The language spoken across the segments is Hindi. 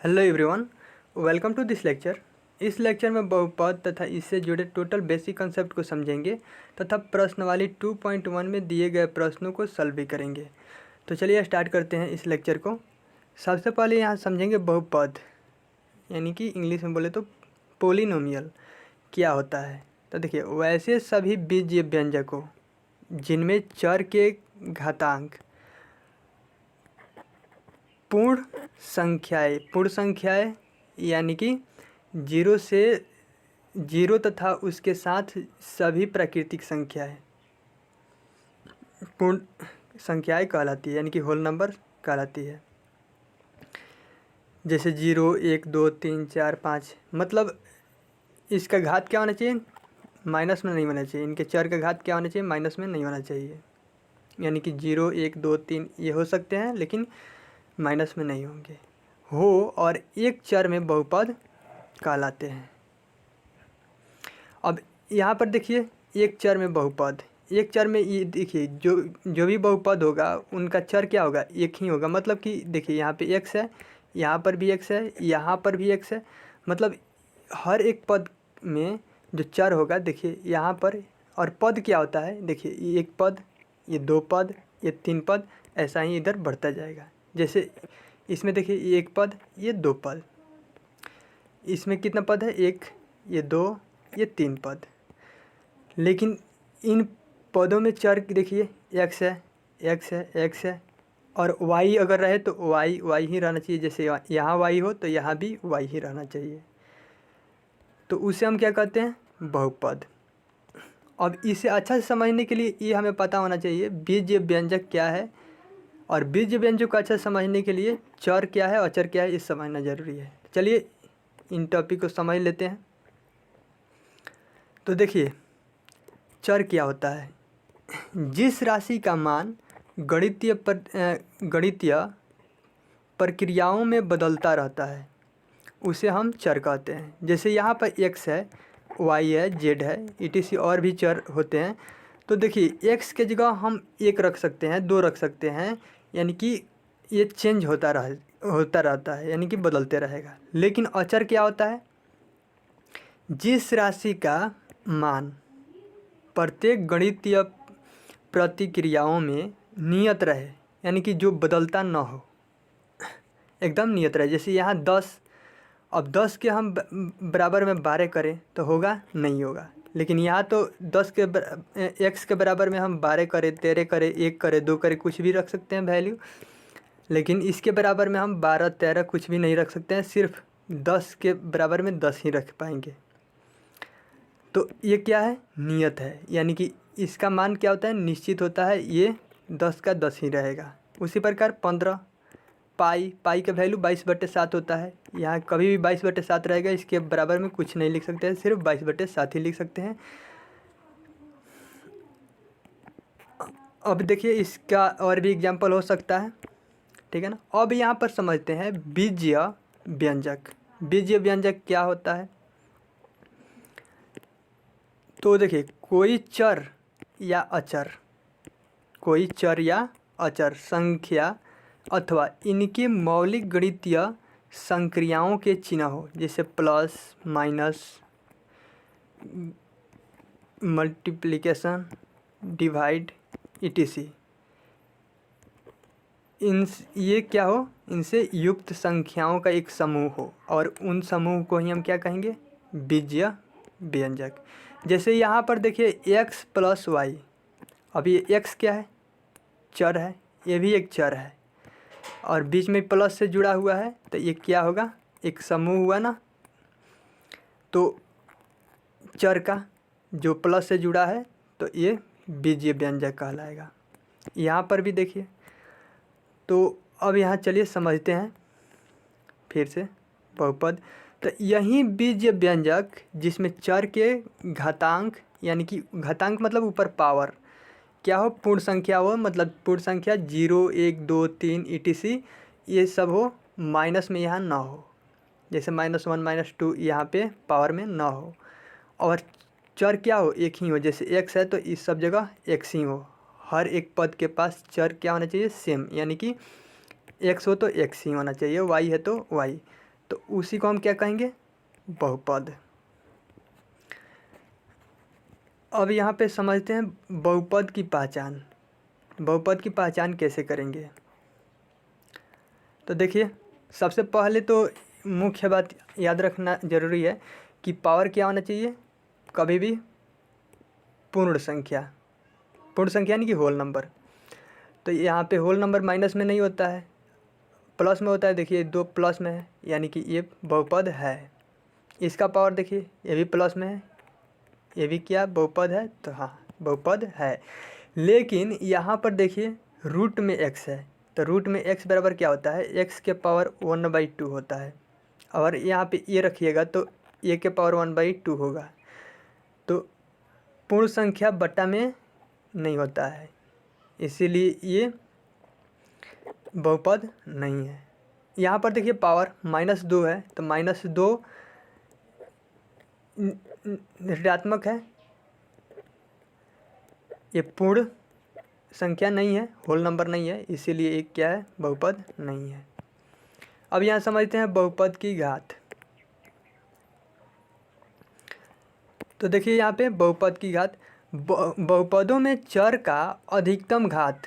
Hello everyone, welcome to this lecture. इस लेक्चर में बहुपद तथा इससे जुड़े टोटल बेसिक कंसेप्ट को समझेंगे तथा प्रश्नवाली 2.1 में दिए गए प्रश्नों को सॉल्व भी करेंगे। तो चलिए स्टार्ट करते हैं इस लेक्चर को। सबसे पहले यहाँ समझेंगे बहुपद, यानी कि इंग्लिश में बोले तो पोलिनोमियल क्या होता है। तो देखिए, वैसे सभी बीजीय व्यंजकों जिनमें चर के घातांक पूर्ण संख्याएं यानी कि जीरो तथा उसके साथ सभी प्राकृतिक संख्याएं पूर्ण संख्याएं कहलाती है, यानी कि होल नंबर कहलाती है। जैसे 0, 1, 2, 3, 4, 5, मतलब इसका घात क्या होना चाहिए? माइनस में नहीं होना चाहिए। इनके चर का घात क्या होना चाहिए? माइनस में नहीं होना चाहिए। यानी कि 0, 1, 2, 3 ये हो सकते हैं, लेकिन माइनस में नहीं होंगे और एक चर में बहुपद कहलाते हैं। अब यहाँ पर देखिए, एक चर में बहुपद, एक चर में ये देखिए जो भी बहुपद होगा उनका चर क्या होगा? एक ही होगा। मतलब कि देखिए, यहाँ पे x है, यहाँ पर भी x है, यहाँ पर भी x है। मतलब हर एक पद में जो चर होगा, देखिए यहाँ पर, और पद क्या होता है? देखिए, ये एक पद, ये दो पद, ये तीन पद, ऐसा ही इधर बढ़ता जाएगा। जैसे इसमें देखिए, ये एक पद, ये दो पद, इसमें कितना पद है? एक, ये दो, ये तीन पद। लेकिन इन पदों में चर देखिए, x है, x है, x है, और y अगर रहे तो y ही रहना चाहिए। जैसे यहाँ y हो तो यहाँ भी y ही रहना चाहिए। तो उसे हम क्या कहते हैं? बहुपद। अब इसे अच्छा से समझने के लिए ये हमें पता होना चाहिए बीजीय व्यंजक क्या है, और बीजीय व्यंजक को अच्छा समझने के लिए चर क्या है, अचर क्या है, ये समझना ज़रूरी है। चलिए इन टॉपिक को समझ लेते हैं। तो देखिए, चर क्या होता है? जिस राशि का मान गणितीय प्रक्रियाओं में बदलता रहता है उसे हम चर कहते हैं। जैसे यहाँ पर x है, y है, z है, etc और भी चर होते हैं। तो देखिए, x के जगह हम 1 रख सकते हैं, 2 रख सकते हैं, यानी कि ये चेंज होता रहता है, यानी कि बदलते रहेगा। लेकिन अचर क्या होता है? जिस राशि का मान प्रत्येक गणितीय प्रतिक्रियाओं में नियत रहे, यानी कि जो बदलता न हो, एकदम नियत रहे। जैसे यहाँ 10, अब 10 के हम बराबर में 12 करें तो होगा? नहीं होगा। लेकिन यहाँ तो 10 के x के बराबर में हम 12 करें, 13 करें, 1 करें, 2 करें, कुछ भी रख सकते हैं वैल्यू। लेकिन इसके बराबर में हम 12, 13 कुछ भी नहीं रख सकते हैं, सिर्फ 10 के बराबर में 10 ही रख पाएंगे। तो ये क्या है? नियत है, यानी कि इसका मान क्या होता है? निश्चित होता है। ये 10 का 10 ही रहेगा। उसी प्रकार 15, पाई का वैल्यू 22/7 होता है। यहाँ कभी भी 22/7 रहेगा, इसके बराबर में कुछ नहीं लिख सकते हैं, सिर्फ 22/7 ही लिख सकते हैं। अब देखिए, इसका और भी एग्जाम्पल हो सकता है, ठीक है ना। अब यहाँ पर समझते हैं बीजीय व्यंजक। बीजीय व्यंजक क्या होता है? तो देखिए, कोई चर या अचर संख्या अथवा इनके मौलिक गणितीय संक्रियाओं के चिन्ह हो, जैसे plus, minus, multiplication, divide, etc। ये क्या हो? इनसे युक्त संख्याओं का एक समूह हो, और उन समूह को ही हम क्या कहेंगे? बीजीय व्यंजक। जैसे यहाँ पर देखिए, x + y। अब ये x क्या है? चर है, ये भी एक चर है, और बीच में प्लस से जुड़ा हुआ है, तो ये क्या होगा? एक समूह हुआ ना। तो चर का जो प्लस से जुड़ा है, तो ये बीजीय व्यंजक कहलाएगा। यहाँ पर भी देखिए। तो अब यहाँ चलिए समझते हैं फिर से बहुपद। तो यही बीजीय व्यंजक जिसमें चर के घातांक, यानी कि घातांक मतलब ऊपर पावर क्या हो? पूर्ण संख्या हो, मतलब पूर्ण संख्या 0, 1, 2, 3 etc ये सब हो, माइनस में यहाँ ना हो। जैसे -1, -2 यहाँ पे पावर में ना हो। और चर क्या हो? एक ही हो। जैसे x है तो इस सब जगह x ही हो। हर एक पद के पास चर क्या होना चाहिए? सेम, यानी कि x हो तो x ही होना चाहिए, y है तो y। तो उसी को हम क्या कहेंगे, बहुपद। अब यहाँ पे समझते हैं बहुपद की पहचान। बहुपद की पहचान कैसे करेंगे। तो देखिए, सबसे पहले तो मुख्य बात याद रखना ज़रूरी है कि पावर क्या होना चाहिए, कभी भी पूर्ण संख्या। पूर्ण संख्या यानी कि होल नंबर। तो यहाँ पे होल नंबर माइनस में नहीं होता है, प्लस में होता है। देखिए 2 प्लस में है, यानी कि ये बहुपद है। इसका पावर देखिए, ये भी प्लस में है, ये भी क्या बहुपद है, तो हाँ बहुपद है। लेकिन यहाँ पर देखिए रूट में x है, तो रूट में x बराबर क्या होता है, x के पावर 1/2 होता है। और यहाँ पे ये रखिएगा तो a के पावर 1/2 होगा। तो पूर्ण संख्या बटा में नहीं होता है, इसीलिए ये बहुपद नहीं है। यहाँ पर देखिए पावर -2 है, तो -2 ऋणात्मक है, ये पूर्ण संख्या नहीं है, होल नंबर नहीं है, इसीलिए एक क्या है, बहुपद नहीं है। अब यहाँ समझते हैं बहुपद की घात। तो देखिए यहाँ पे बहुपद की घात, बहुपदों में चर का अधिकतम घात,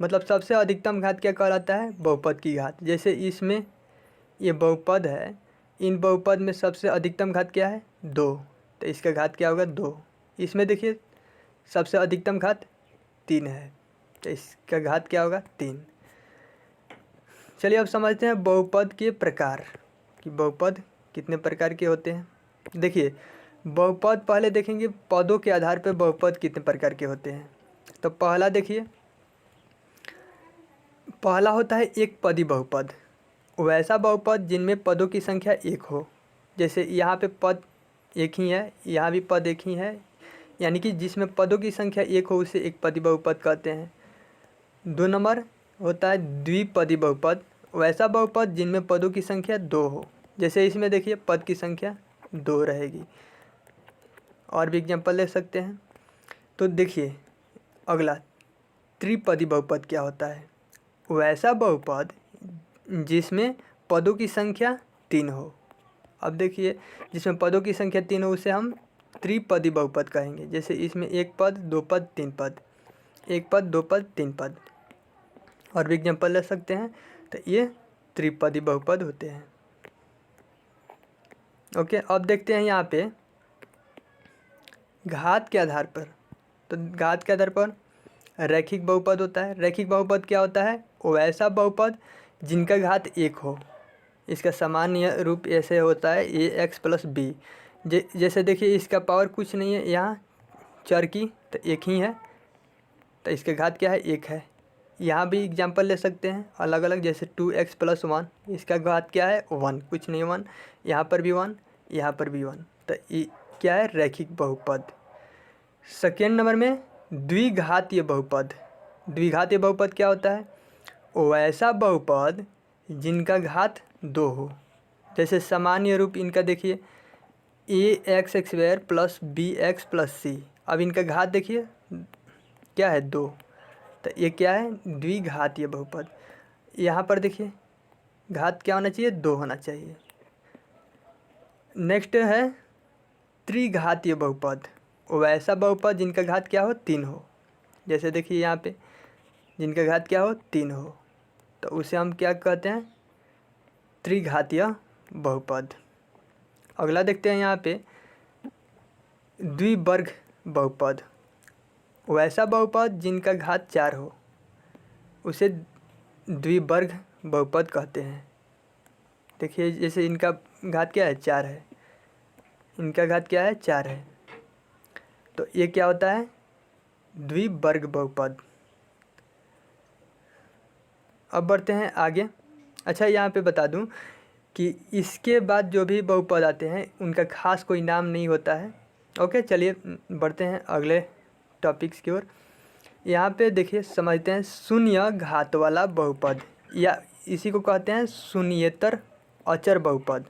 मतलब सबसे अधिकतम घात क्या कहलाता है, बहुपद की घात। जैसे इसमें ये बहुपद है, इन बहुपद में सबसे अधिकतम घात क्या है, 2, तो इसका घात क्या होगा, 2। इसमें देखिए सबसे अधिकतम घात 3 है, तो इसका घात क्या होगा, 3। चलिए अब समझते हैं बहुपद के प्रकार कि बहुपद कितने प्रकार के होते हैं। देखिए बहुपद पहले देखेंगे पदों के आधार पर बहुपद कितने प्रकार के होते हैं। तो पहला देखिए, पहला होता है एक पदी बहुपद, वैसा बहुपद जिनमें पदों की संख्या 1 हो। जैसे यहाँ पे पद एक ही है, यहाँ भी पद एक ही है, यानी कि जिसमें पदों की संख्या 1 हो उसे एक पदी बहुपद कहते हैं। 2 नंबर होता है द्विपदी बहुपद, वैसा बहुपद जिनमें पदों की संख्या 2 हो। जैसे इसमें देखिए पद की संख्या 2 रहेगी। और भी एग्जांपल ले सकते हैं। तो देखिए अगला त्रिपदी बहुपद क्या होता है, वैसा बहुपद जिसमें पदों की संख्या 3 हो। अब देखिए जिसमें पदों की संख्या 3 हो उसे हम त्रिपदी बहुपद कहेंगे। जैसे इसमें 1 पद 2 पद 3 पद, 1 पद 2 पद 3 पद। और भी एग्जांपल ले सकते हैं। तो ये त्रिपदी बहुपद होते हैं। ओके, अब देखते हैं यहाँ पे घात के आधार पर। तो घात के आधार पर रैखिक बहुपद होता है। रैखिक बहुपद क्या होता है, वैसा बहुपद जिनका घात 1 हो। इसका सामान्य रूप ऐसे होता है ax + b। जैसे देखिए इसका पावर कुछ नहीं है, यहाँ चर की तो 1 ही है, तो इसके घात क्या है, 1 है। यहाँ भी एग्जांपल ले सकते हैं अलग अलग, जैसे 2x + 1, इसका घात क्या है, 1, कुछ नहीं 1। यहाँ पर भी 1, यहाँ पर भी 1, तो ये क्या है, रैखिक बहुपद। सेकेंड नंबर में द्विघातीय बहुपद। द्विघातीय बहुपद क्या होता है, वैसा बहुपद जिनका घात 2 हो। जैसे सामान्य रूप इनका देखिए ax² + bx + c। अब इनका घात देखिए क्या है, 2, तो ये क्या है, द्विघातीय बहुपद। यहाँ पर देखिए घात क्या होना चाहिए, 2 होना चाहिए। नेक्स्ट है त्रिघातीय बहुपद, वैसा बहुपद जिनका घात क्या हो, 3 हो। जैसे देखिए यहाँ पे जिनका घात क्या हो, 3 हो, तो उसे हम क्या कहते हैं, त्रिघातीय बहुपद। अगला देखते हैं यहाँ पे द्विवर्ग बहुपद, वैसा बहुपद जिनका घात 4 हो उसे द्विवर्ग बहुपद कहते हैं। देखिए जैसे इनका घात क्या है, 4 है, इनका घात क्या है, 4 है, तो ये क्या होता है, द्विवर्ग बहुपद। अब बढ़ते हैं आगे। अच्छा यहाँ पे बता दूं कि इसके बाद जो भी बहुपद आते हैं उनका खास कोई नाम नहीं होता है। ओके, चलिए बढ़ते हैं अगले टॉपिक्स की ओर। यहाँ पे देखिए समझते हैं शून्य घात वाला बहुपद, या इसी को कहते हैं शून्येतर अचर बहुपद।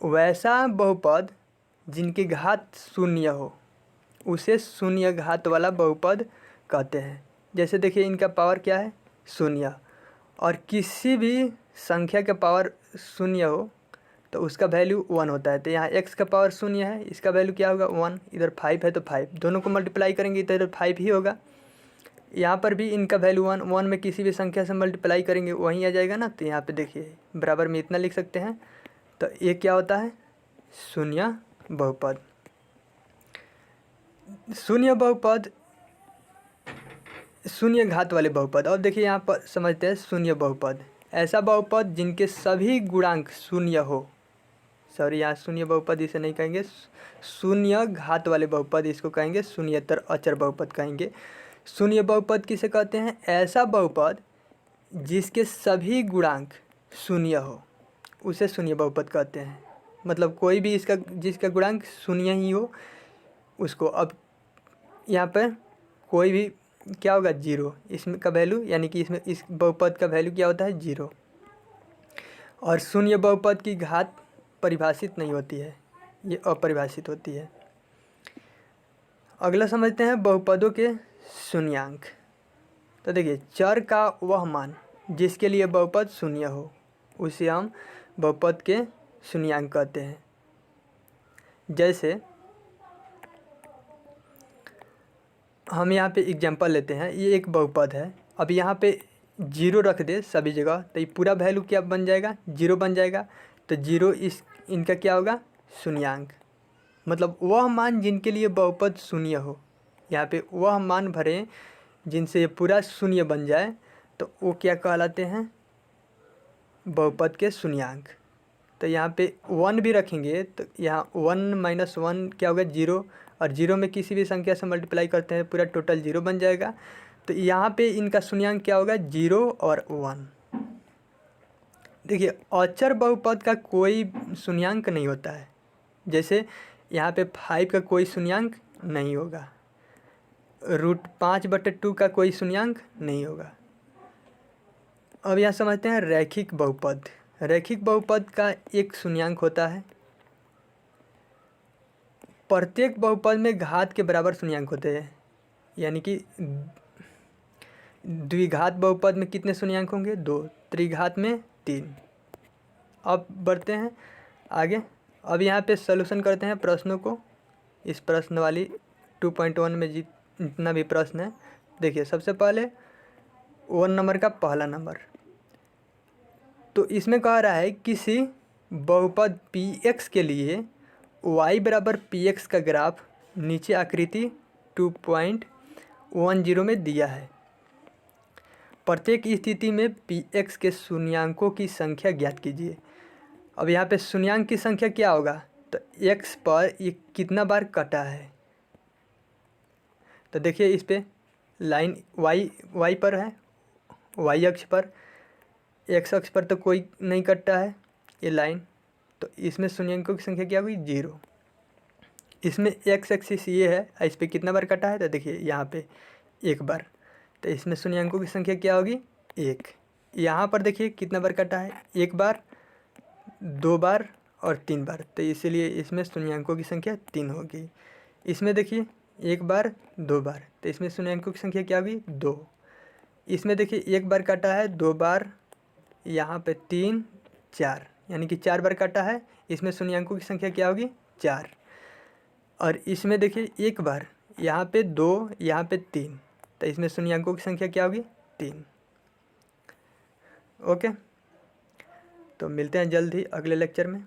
वैसा बहुपद जिनकी घात 0 हो उसे शून्य घात वाला बहुपद कहते हैं। जैसे देखिए इनका पावर क्या है, 0, और किसी भी संख्या का पावर शून्य हो तो उसका वैल्यू 1 होता है। तो यहाँ x का पावर शून्य है, इसका वैल्यू क्या होगा 1, इधर 5 है तो 5, दोनों को मल्टीप्लाई करेंगे तो इधर 5 ही होगा। यहाँ पर भी इनका वैल्यू 1, 1 में किसी भी संख्या से मल्टीप्लाई करेंगे वहीं आ जाएगा ना। तो यहाँ पे देखिए बराबर में इतना लिख सकते हैं। तो ये क्या होता है, शून्य बहुपद। शून्य बहुपद, शून्य घात वाले बहुपद। अब देखिए यहाँ पर समझते हैं शून्य बहुपद, ऐसा बहुपद जिनके सभी गुणांक शून्य हो। सॉरी, यहाँ शून्य बहुपद इसे नहीं कहेंगे, शून्य घात वाले बहुपद इसको कहेंगे, शून्येतर अचर बहुपद कहेंगे। शून्य बहुपद किसे कहते हैं, ऐसा बहुपद जिसके सभी गुणांक शून्य हो उसे शून्य बहुपद कहते हैं। मतलब कोई भी इसका जिसका गुणांक शून्य ही हो उसको। अब यहाँ पर कोई भी क्या होगा, जीरो, इसमें का वैल्यू, यानी कि इसमें इस बहुपद का वैल्यू क्या होता है, जीरो। और शून्य बहुपद की घात परिभाषित नहीं होती है, ये अपरिभाषित होती है। अगला समझते हैं बहुपदों के शून्यांक। तो देखिए चर का वह मान जिसके लिए बहुपद शून्य हो उसे हम बहुपद के शून्यांक कहते हैं। जैसे हम यहाँ पे एग्जांपल लेते हैं, ये एक बहुपद है। अब यहाँ पे जीरो रख दे सभी जगह तो ये पूरा वैल्यू क्या बन जाएगा, जीरो बन जाएगा। तो जीरो इनका क्या होगा, शून्यांक। मतलब वह मान जिनके लिए बहुपद शून्य हो, यहाँ पे वह मान भरें जिनसे ये पूरा शून्य बन जाए तो वो क्या कहलाते हैं, बहुपद के शून्यांक। तो यहाँ पे 1 भी रखेंगे तो यहाँ 1 - 1 क्या होगा, जीरो। और जीरो में किसी भी संख्या से मल्टीप्लाई करते हैं पूरा टोटल जीरो बन जाएगा। तो यहाँ पे इनका शून्यांक क्या होगा, 0 और 1। देखिए अचर बहुपद का कोई शून्यांक नहीं होता है। जैसे यहाँ पे 5 का कोई शून्यांक नहीं होगा, √5/2 का कोई शून्यांक नहीं होगा। अब यहाँ समझते हैं रैखिक बहुपद। रैखिक बहुपद का एक शून्यांक होता है। प्रत्येक बहुपद में घात के बराबर शून्यांक होते हैं, यानी कि द्विघात बहुपद में कितने शून्यांक होंगे, 2, त्रिघात में 3। अब बढ़ते हैं आगे। अब यहाँ पे सॉल्यूशन करते हैं प्रश्नों को। इस प्रश्न वाली 2.1 में जितना भी प्रश्न है, देखिए सबसे पहले 1 नंबर का पहला नंबर। तो इसमें कह रहा है किसी बहुपद px के लिए y बराबर px का ग्राफ नीचे आकृति 2.10 में दिया है। प्रत्येक स्थिति में px के शून्यांकों की संख्या ज्ञात कीजिए। अब यहाँ पे शून्यांक की संख्या क्या होगा, तो x पर ये कितना बार कटा है। तो देखिए इस पे लाइन y पर है, y अक्ष पर, x अक्ष पर तो कोई नहीं कटता है ये लाइन। तो इसमें शून्यांकों की संख्या क्या होगी, 0। इसमें x एक्सिस ये है, इस पर कितना बार कटा है, तो देखिए यहाँ पे 1 बार। तो इसमें शून्यांकों की संख्या क्या होगी, 1। यहाँ पर देखिए कितना बार कटा है, 1 बार, 2 बार और 3 बार। तो इसीलिए इसमें शून्यांकों की संख्या 3 होगी। इसमें देखिए 1 बार, 2 बार, तो इसमें शून्यांकों की संख्या क्या होगी, 2। इसमें देखिए 1 बार काटा है, 2 बार, यहाँ पे 3, 4, यानी कि 4 बार काटा है। इसमें शून्यांकों की संख्या क्या होगी, 4। और इसमें देखिए 1 बार, यहाँ पे 2, यहाँ पे 3, तो इसमें शून्यांकों की संख्या क्या होगी, 3। ओके, तो मिलते हैं जल्द ही अगले लेक्चर में।